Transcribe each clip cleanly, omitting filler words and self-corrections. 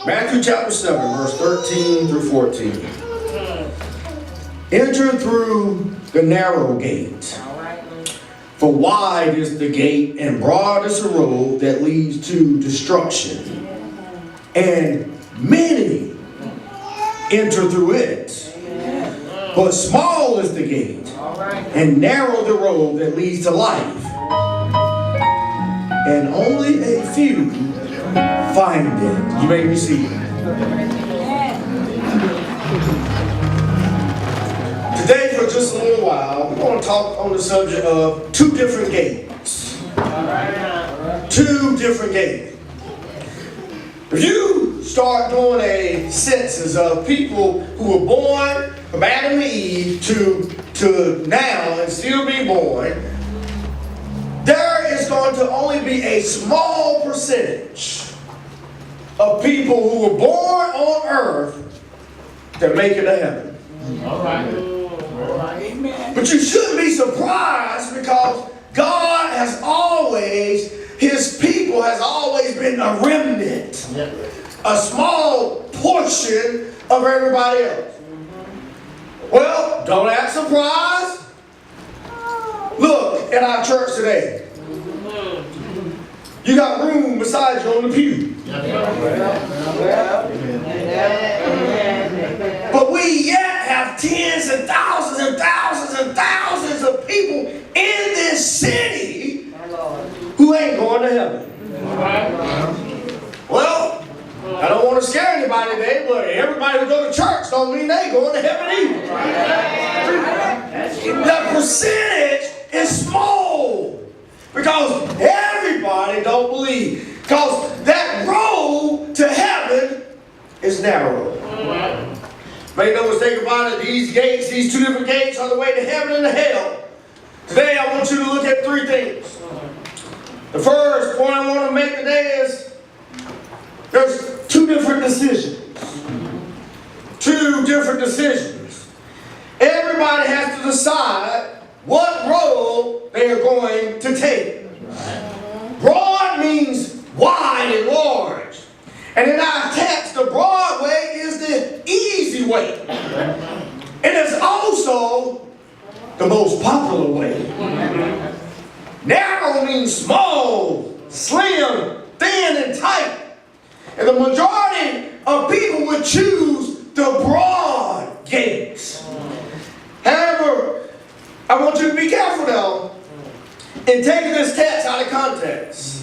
Matthew chapter 7, verse 13 through 14. Enter through the narrow gate. For wide is the gate and broad is the road that leads to destruction. And many enter through it. But small is the gate and narrow the road that leads to life. And only a few find it. You may receive it. Today, for just a little while, we're going to talk on the subject of two different gates. Two different gates. If you start doing a census of people who were born from Adam and Eve to now and still be born, there is going to only be a small percentage of people who were born on earth that make it to heaven. All right. But you shouldn't be surprised, because God has always, His people has always been a remnant, a small portion of everybody else. Well, don't act surprised. Look at our church today. You got room beside you on the pew. But we yet have tens and thousands and thousands and thousands of people in this city who ain't going to heaven. Well, I don't want to scare anybody today, but everybody who go to church don't mean they going to heaven either. The percentage is small because everybody don't believe. Because that road to heaven is narrow. Make no mistake about it, these gates, these two different gates, are the way to heaven and to hell. Today I want you to look at three things. The first point I want to make today is there's two different decisions. Two different decisions. Everybody has to decide what road they are going to take. Broad means wide and large. And in our text, the broad way is the easy way. And it's also the most popular way. Narrow means small, slim, thin, and tight. And the majority of people would choose the broad gates. However, I want you to be careful now in taking this text out of context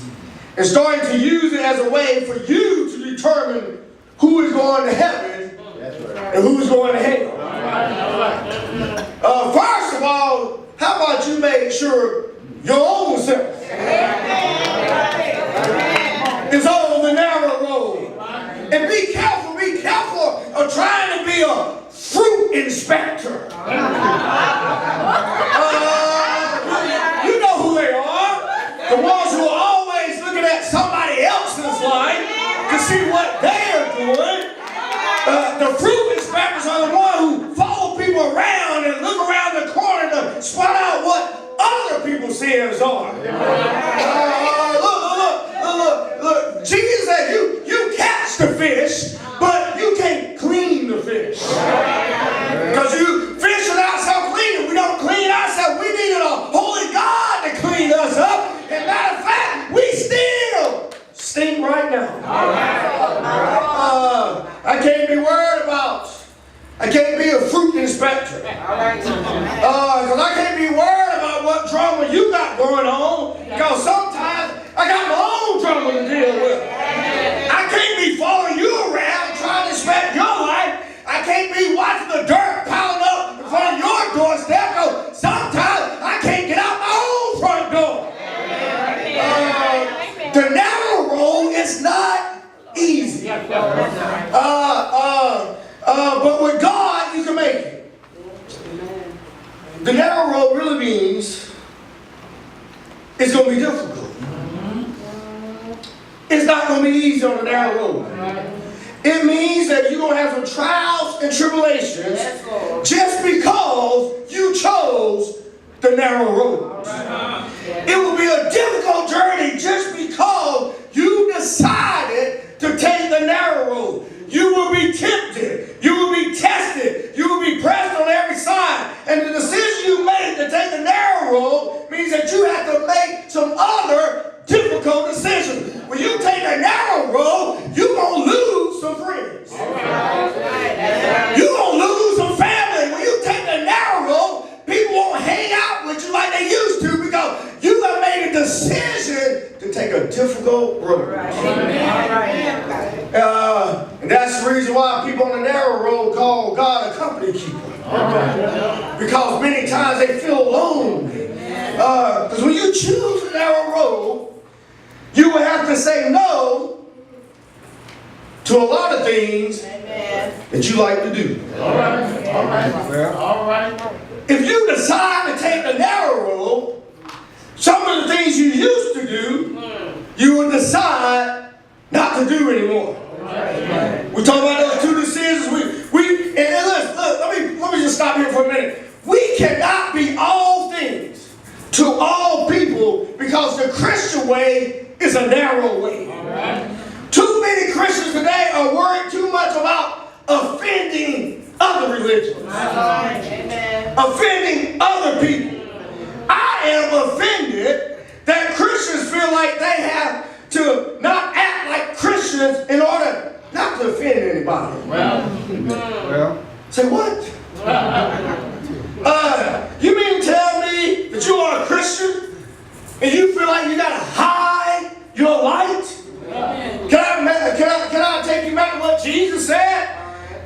and starting to use it as a way for you to determine who is going to heaven and who is going to hell. First of all, how about you make sure your own self is on the narrow road? And be careful of trying to be a fruit inspector. You know who they are. The ones who are always looking at somebody else's life to see what they are doing. The fruit inspectors are the ones who follow people around and look around the corner to spot out what other people's sins are. Look. Jesus said you catch the fish, but you can't clean the fish. Because you fish without self-cleaning. We don't clean ourselves. We needed a holy God to clean us up. And matter of fact, we still stink right now. I can't be a fruit inspector. Because I can't be worried about what drama you got going on. Because sometimes I got my own drama to deal with. I can't be following you around trying to inspect your life. I can't be watching the dirt piling up in front of your doorstep. Because sometimes I can't get out my own front door. The narrow road is not easy. But with God, you can make it. The narrow road really means it's going to be difficult. It's not going to be easy on the narrow road. It means that you're going to have some trials and tribulations just because you chose the narrow road. It will be a difficult journey just because you decided to take the narrow road. some other difficult decisions. When you take a narrow road, you're going to lose some friends. You're going to lose some family. When you take the narrow road, people won't hang out with you like they used to because you have made a decision to take a difficult road. And that's the reason why people on the narrow road call God a company keeper. Because many times they feel lonely. Because when you choose a narrow road, you will have to say no to a lot of things that you like to do. All right. If you decide to take the narrow road, some of the things you used to do, you will decide not to do anymore. We're talking about those two decisions. And listen, look, let me just stop here for a minute. We cannot be all things to all people because the Christian way is a narrow way. Too many Christians today are worried too much about offending other religions. Offending other people. I am offended that Christians feel like they have to not act like Christians in order not to offend anybody. Well. Say what? You mean tell me that you are a Christian and you feel like you gotta hide your light? Can I take you back to what Jesus said?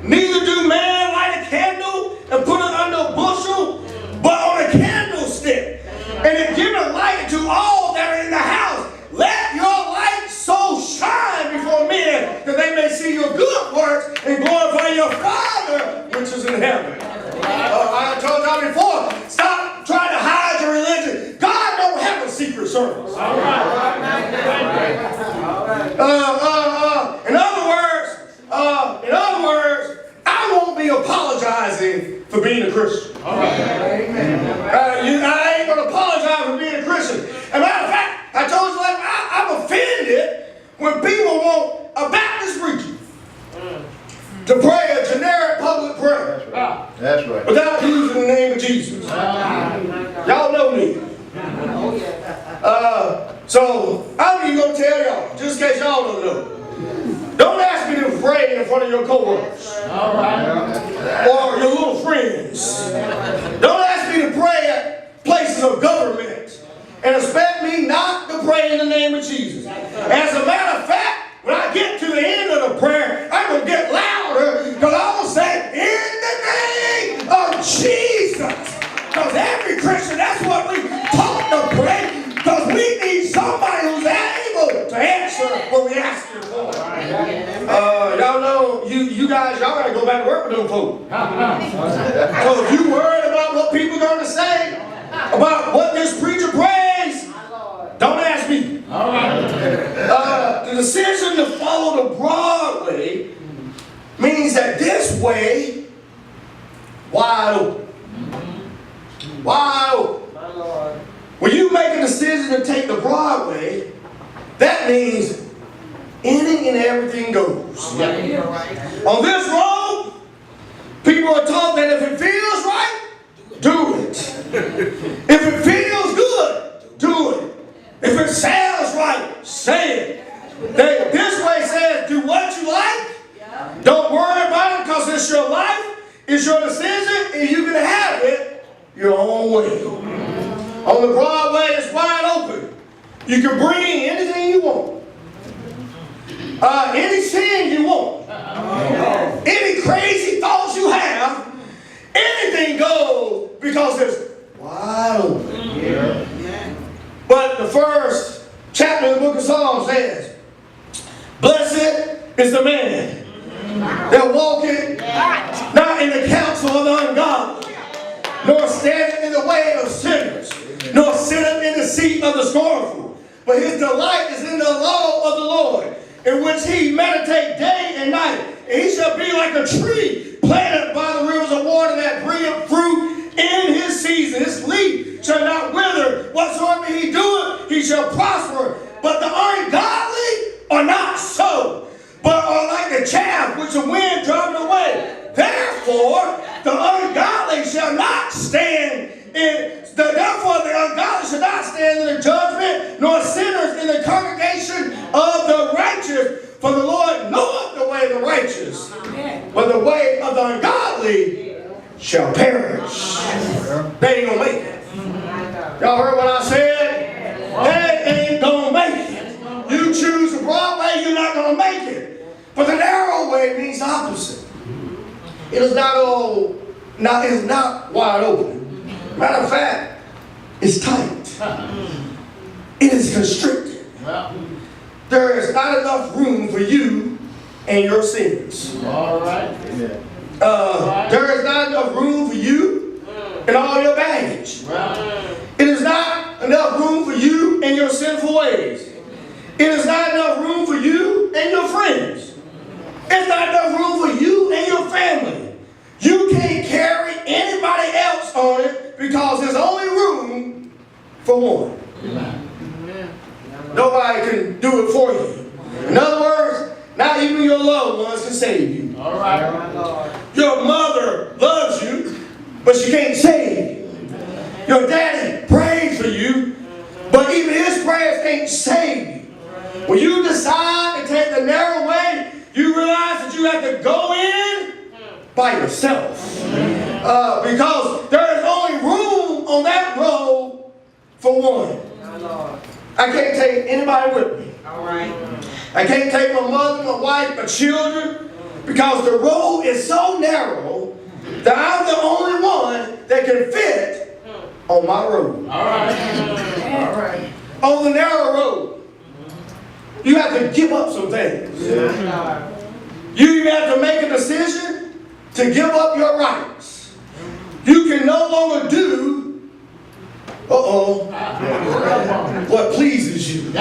Neither do man light a candle and put it under a bushel, but on a candlestick, and then give it light to all that are in the house. Let your light so shine before men that they may see your good works and glorify your Father which is in heaven. I told y'all before, stop trying to hide your religion. God don't have a secret service. In other words, I won't be apologizing for being a Christian. I ain't going to apologize for being a Christian. As a matter of fact, I told you I'm offended when people want a Baptist preacher to pray a generic public prayer. That's right. Without using the name of Jesus. Y'all know me. So I'm even going to tell y'all, just in case y'all don't know. Don't ask me to pray in front of your coworkers. Or your little friends. Don't ask me to pray at places of government. And expect me not to pray in the name of Jesus. As a matter of fact, when I get to the end of the prayer, I'm going to get louder because I'm going to say, in the name of Jesus. Because every Christian, that's what we taught to pray. Because we need somebody who's able to answer what we ask him for. Y'all know, you guys, y'all got to go back to work with them folks. So if you worried about what people are going to say, about what this preacher prays, don't ask me. The decision to follow the broad way means that this way, wide open. Wide open. When you make a decision to take the broad way, that means anything and everything goes. On this road, people are taught that if it feels right, do it. If it feels good, do it. If it sounds right, say it. This way says, do what you like. Don't worry about it because it's your life, it's your decision, and you can have it your own way. On the broad way, it's wide open. You can bring anything you want. Any sin you want. Any crazy thoughts you have. Anything goes because it's wide open. But the first chapter of the book of Psalms says, blessed is the man that walketh not in the counsel of the ungodly, nor standeth in the way of sinners, nor sitteth in the seat of the scornful. But his delight is in the law of the Lord, in which he meditate day and night. And he shall be like a tree planted by the rivers of water that bringeth fruit in his season. His leaf shall not wither. Whatsoever he doeth, he shall prosper. But the ungodly are not so, but are like the chaff which the wind driveth away. Therefore, the ungodly shall not stand in Therefore the ungodly shall not stand in the judgment, nor sinners in the congregation of the righteous. For the Lord knoweth the way of the righteous, but the way of the ungodly shall perish. They ain't gonna make it. Y'all heard what I said? They ain't gonna make it. You choose the broad way, you're not gonna make it. But the narrow way means the opposite. It is it's not wide open. Matter of fact, it's tight. It is constricted. There is not enough room for you and your sins. All right. There is not enough room for you and all your baggage. It is not enough room for you and your sinful ways. It is not enough room for you and your friends. It's not enough room for you and your family. You can't carry anybody else on it because there's only room for one. Nobody can do it for you. In other words, not even your loved ones can save you. All right. Your mother loves you, but she can't save you. Your daddy prays for you, but even his prayers can't save you. When you decide to take the narrow way, you realize that you have to go in by yourself. Because there is only room on that road for one. I can't take anybody with me. I can't take my mother, my wife, my children, because the road is so narrow that I'm the only one that can fit on my road. All right. On the narrow road, you have to give up some things. You even have to make a decision to give up your rights. You can no longer do what pleases you.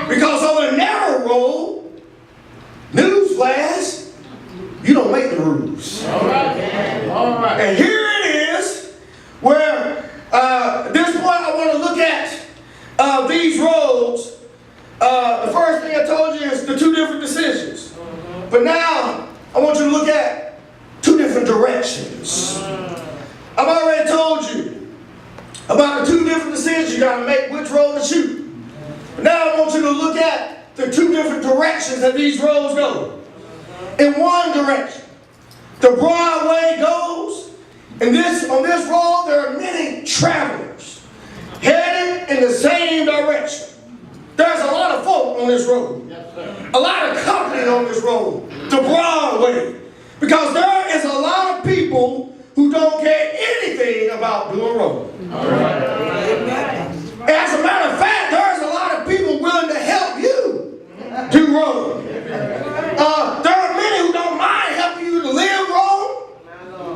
Because on the narrow road, newsflash, you don't make the rules. All right. And here it is, where at this point I want to look at these roads. The first thing I told you is the two different decisions. But now I want you to look at two different directions. I've already told you about the two different decisions you got to make, which road to choose. But now I want you to look at the two different directions that these roads go. In one direction, the broad way goes, and on this road there are many travelers headed in the same direction. There's a lot of folk on this road. A lot of company on this road. The broad way. Because there is a lot of people who don't care anything about doing wrong. As a matter of fact, there's a lot of people willing to help you do wrong. There are many who don't mind helping you to live wrong,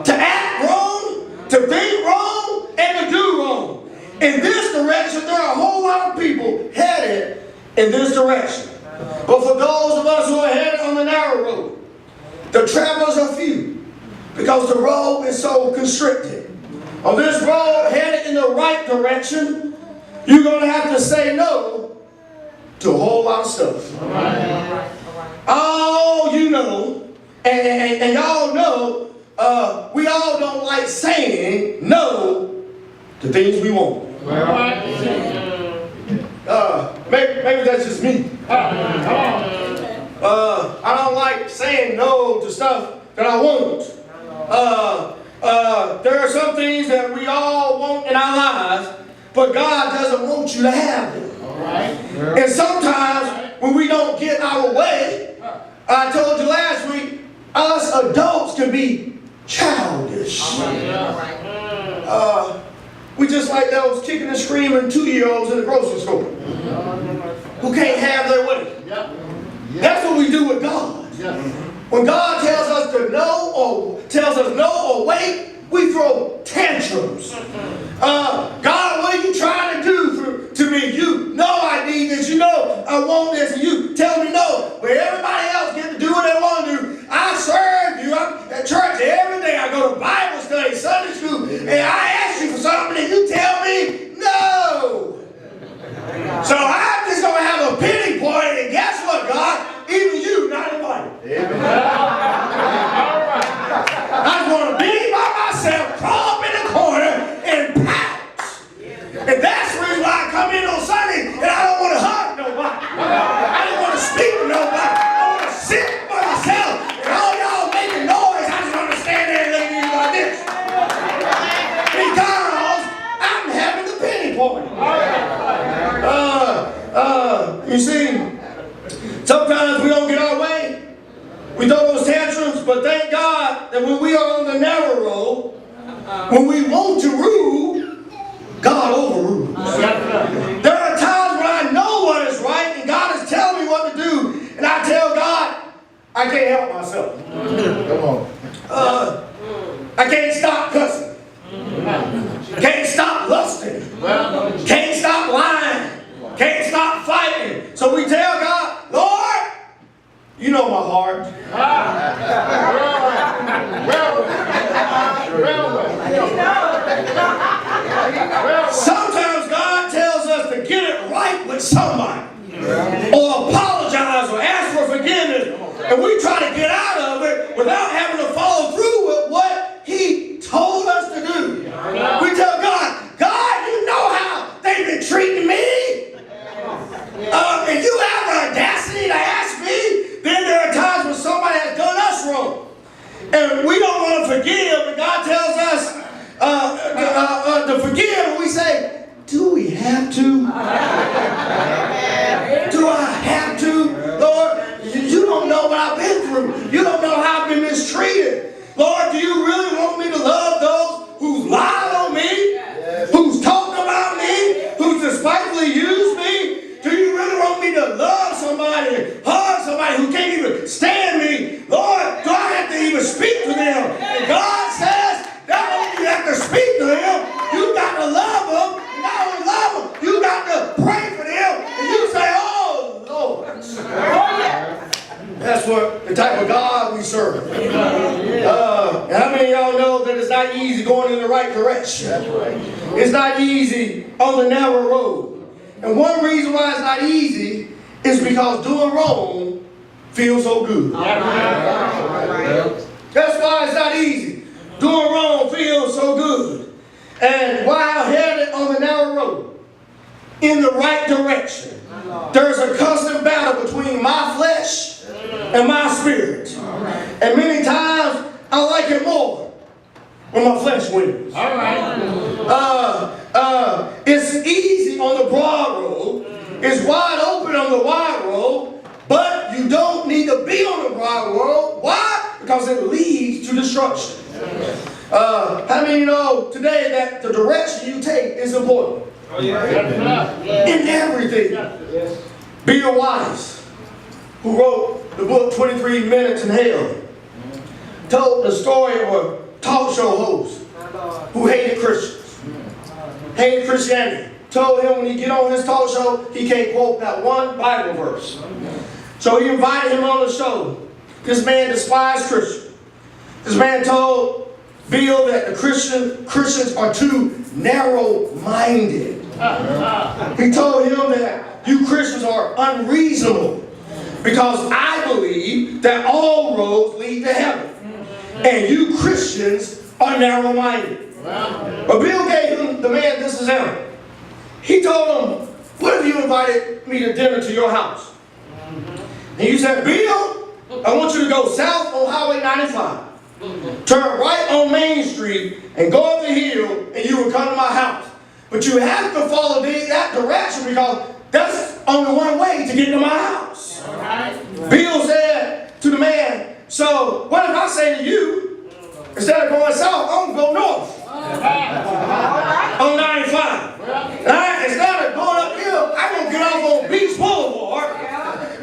to act wrong, to think wrong, and to do wrong. In this direction, there are a whole lot of people headed in this direction. But for those of us who are headed on the narrow road, the travelers are few because the road is so constricted. On this road headed in the right direction, you're going to have to say no to a whole lot of stuff. Oh, you know, and y'all know, we all don't like saying no to things we want. Maybe that's just me. I don't like saying no to stuff that I want. There are some things that we all want in our lives, but God doesn't want you to have them. And sometimes when we don't get our way, I told you last week, us adults can be childish. We just like those kicking and screaming 2-year-olds in the grocery store who can't have their way. That's what we do with God. When God tells us to no or tells us no or wait, we throw tantrums. God, what are you trying to do to me? You know I need this. You know I want this. And you tell me no. But everybody else get to do what they want to do. I serve you. I'm at church every day. I go to Bible study, Sunday school, and I ask you for something and you tell me no. So I'm just going to have a pity party, and guess what, God? Even you not invited. I just want to be by myself, crawl up in the corner, and God that when we are on the narrow road, when we want to rule, God overrules. There are times when I know what is right and God is telling me what to do, and I tell God, I can't help myself. Come on. I can't stop cussing. Can't stop lusting. Can't stop lying. Can't stop fighting. So we tell God, Lord, you know my heart. Sometimes God tells us to get it right with somebody, or apologize or ask for forgiveness, and we try to get out of it without having to follow through with what He told us to do. We tell God, God, you know how they've been treating me. If you have the audacity to ask me, then there are times when somebody has done us wrong. And we don't want to forgive, but God tells us to forgive, and we say, do we have to? Do I have to? Lord, you don't know what I've been through. You don't know how I've been mistreated. Lord, do you really want me to love those who lied on me, who's talked about me, who despitefully used me? Do you really want me to love somebody, hug somebody who can't even stand me? Lord, do I have to even speak to them? And God says, not only do you have to speak to them, you got to love them. And not only love them, you got to pray for them. And you say, oh, Lord. That's what the type of God we serve. And how many of y'all know that it's not easy going in the right direction? That's right. It's not easy on the narrow road. And one reason why it's not easy is because doing wrong feels so good. That's why it's not easy. Doing wrong feels so good. And while headed on the narrow road, in the right direction, there's a constant battle between my flesh and my spirit. And many times, I like it more when my flesh wins. All right. It's easy on the broad road. It's wide open on the wide road. But you don't need to be on the broad road. Why? Because it leads to destruction. How many of you know today that the direction you take is important? Oh, yeah. In everything. Yes. Bill Wise, who wrote the book 23 Minutes in Hell, told the story of a talk show host who hated Christians. Hated Christianity. Told him when he get on his talk show, he can't quote that one Bible verse. So he invited him on the show. This man despised Christians. This man told Bill that the Christians are too narrow-minded. He told him that you Christians are unreasonable because I believe that all roads lead to heaven. And you Christians are narrow-minded. But Bill gave him, the man, this example. He told him, what if you invited me to dinner to your house? And you said, Bill, I want you to go south on Highway 95. Turn right on Main Street and go up the hill and you will come to my house. But you have to follow that direction because that's only one way to get to my house. Bill said to the man, so what if I say to you, instead of going south, I'm going to go north on 95. Instead of going uphill, I'm going to get off on Beach Boulevard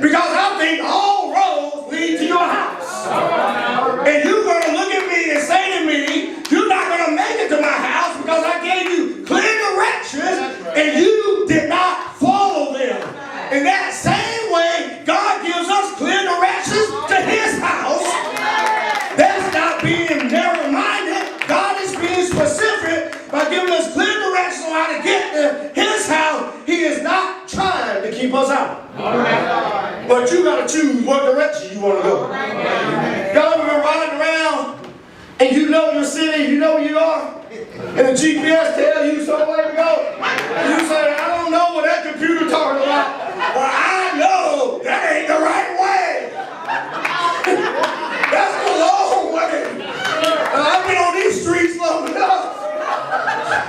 because I think all roads lead to your house. And you're going to look at me and say to me, you're not going to make it to my house because I gave you clear directions and you did not follow them. In that same way, God gives us clear directions to His house. That's not being narrow-minded. God is being specific by giving us clear directions on how to get to His house. He is not trying to keep us out. But you got to choose what direction you want to go. Y'all ever been riding around and you know your city, you know where you are, and the GPS tells you somewhere to go? And you say, I don't know what that computer talking about, but I know that ain't the right way. That's the long way. I've been on these streets long enough.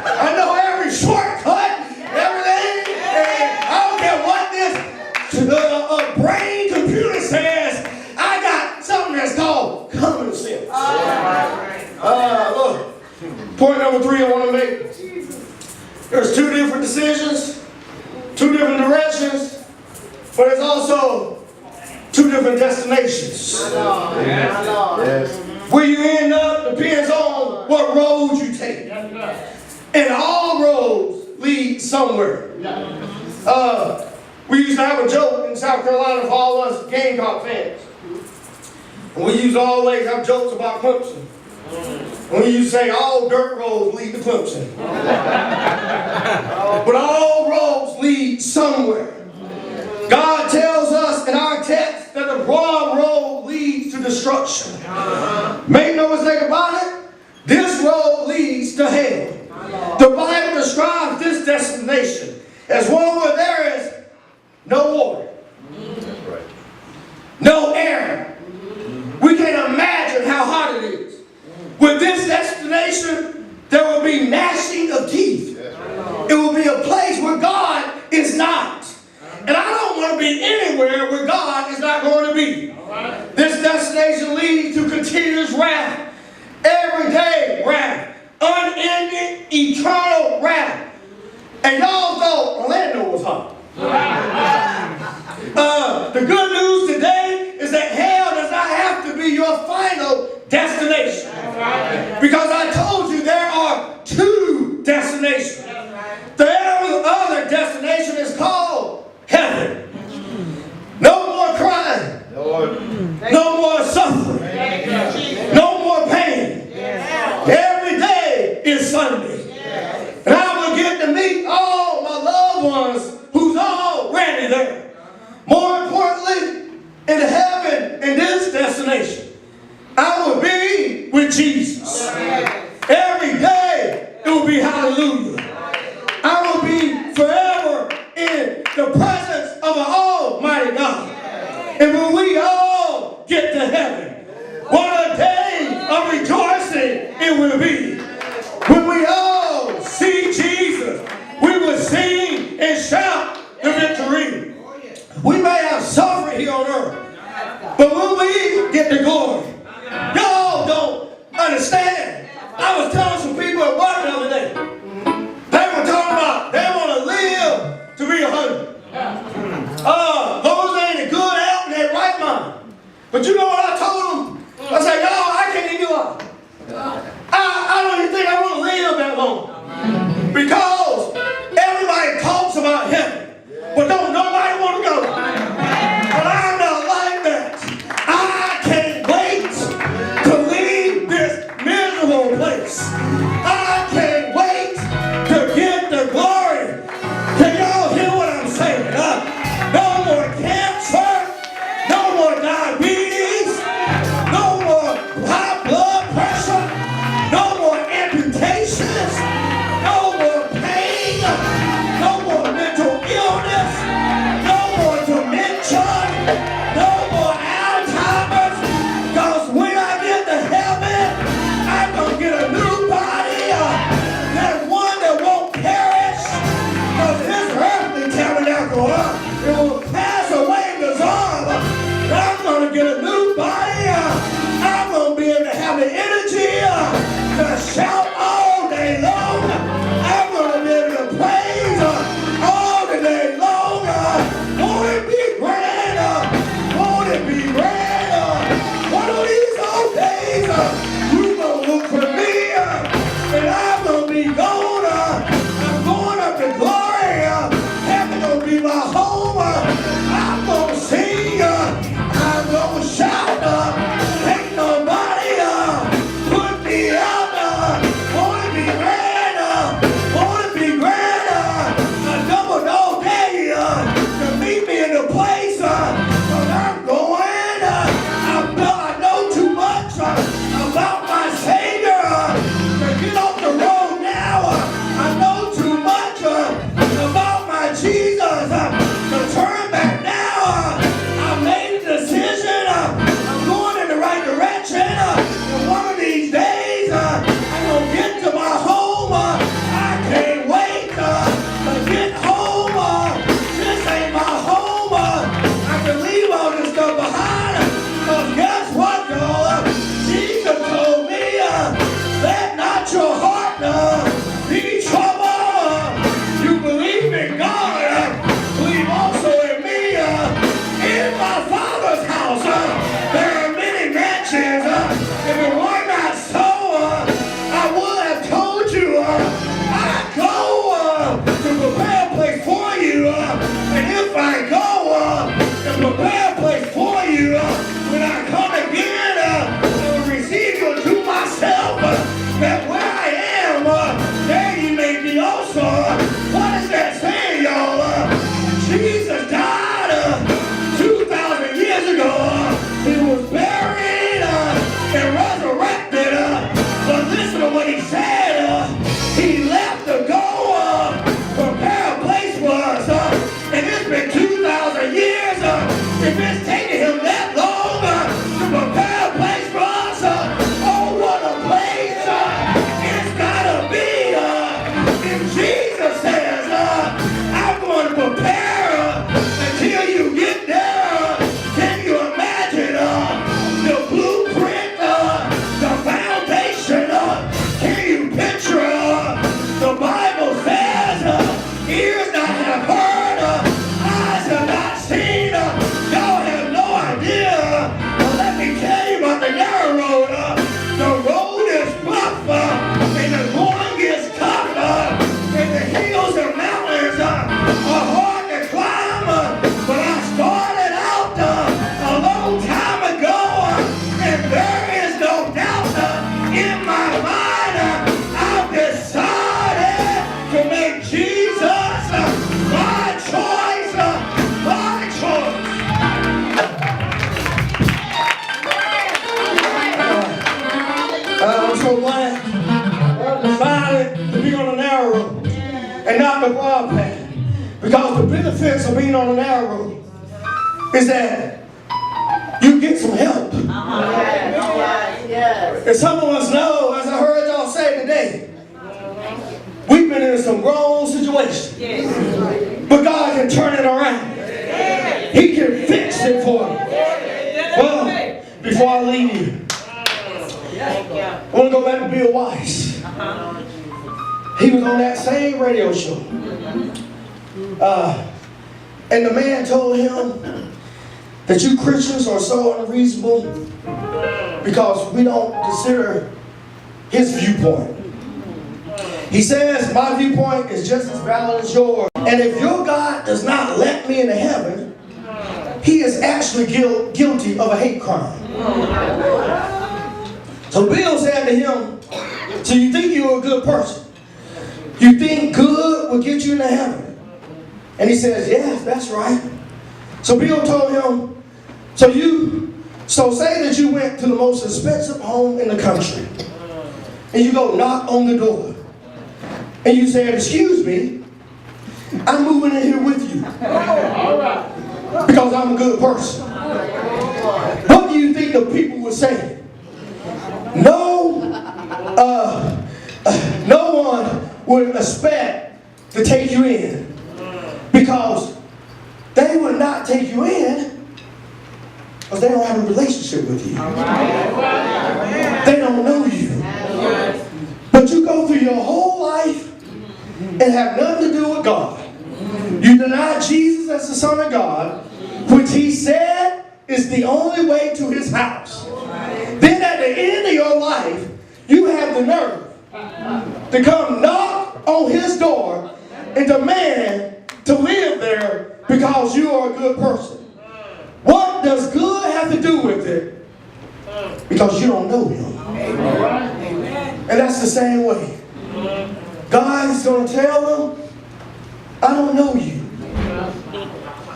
I know every shortcut, everything, and I don't care what this brain computer says. I got something that's called common sense. Point number 3 I want to make. There's 2 different decisions, 2 different directions, but there's also 2 different destinations. Yes. Where you end up depends on what road you take. And all roads lead somewhere. We used to have a joke in South Carolina for all us Gamecock fans. And we used to always have jokes about Clemson. And we used to say all dirt roads lead to Clemson. But all roads lead somewhere. God tells us in our text that the broad road leads to destruction. Make no mistake about it, this road leads to hell. The Bible describes this destination as one where there is no water, no air. We can't imagine how hot it is. With this destination, there will be gnashing of teeth. It will be a place where God is not. And I don't want to be anywhere where God is not going to be. This destination leads to continuous wrath, everyday wrath, unending, eternal wrath. And y'all thought Orlando was hot. The good news today is that hell does not have to be your final destination. Because I told you there are 2 destinations. The other destination is called heaven. No more crying. No more suffering. No more pain. Every day is Sunday. And I will get to meet all my loved ones who's already there. More importantly, in heaven, in this destination, I will be with Jesus. Every day it will be hallelujah. I will be forever in the presence of an almighty God. And when we all get to heaven, what a day of rejoicing it will be. When we all see Jesus, we will sing and shout the victory. We may have suffered here on earth, but when we get the glory, y'all don't understand. I was telling some people at work the other day, they were talking about they want to live to be 100. Those ain't good out in their right mind. But you know what I told them? I said, y'all, I can't even lie. I don't even think I want to live that long. Because everybody talks about heaven, but don't nobody want to go. But I'm not like that. I can't wait to leave this miserable place. I can't wait to get the glory. Can y'all hear what I'm saying? No more cancer, no more diabetes, no more high blood pressure, no more amputations, no more pain, no more mental illness, no more dementia, no more Alzheimer's. Because when I get to heaven, I'm going to get a new body. There's one that won't perish. Because this earthly tabernacle, it will pass away and dissolve. But I'm going to get a new body. I'm going to be able to have the energy to shout all day long. I'm going to be able to praise all the day long. Won't it be grand? Won't it be grand? One of these old days, you going to look for me, and I'm going to be gone. I'm going up to glory. Heaven going to be my home. I'm going to sing. I'm going to shout. and not the broad path. Because the benefits of being on the narrow road is that you get some help. And some of us know, as I heard y'all say today, we've been in some wrong situations. But God can turn it around. He can fix it for you. Well, before I leave you, I want to go back to Bill Weiss. He was on that same radio show. And the man told him that you Christians are so unreasonable because we don't consider his viewpoint. He says, my viewpoint is just as valid as yours. And if your God does not let me into heaven, he is actually guilty of a hate crime. So Bill said to him, so you think you're a good person? You think good will get you into heaven? And he says, yes, that's right. So Bill told him, so say that you went to the most expensive home in the country. And you go knock on the door. And you said, excuse me, I'm moving in here with you. Because I'm a good person. What do you think the people would say? No one would expect to take you in. Because they would not take you in because they don't have a relationship with you. They don't know you. But you go through your whole life and have nothing to do with God. You deny Jesus as the Son of God, which he said is the only way to his house. Then at the end of your life, you have the nerve to come knock on his door and demand to live there because you are a good person. What does good have to do with it? Because you don't know him. And that's the same way. God is going to tell them, I don't know you.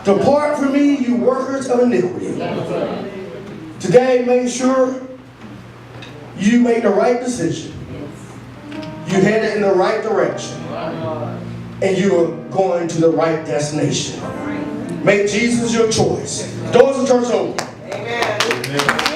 Depart from me, you workers of iniquity. Today, make sure you make the right decision. You headed in the right direction. And you are going to the right destination. Make Jesus your choice. Doors of church open. Amen.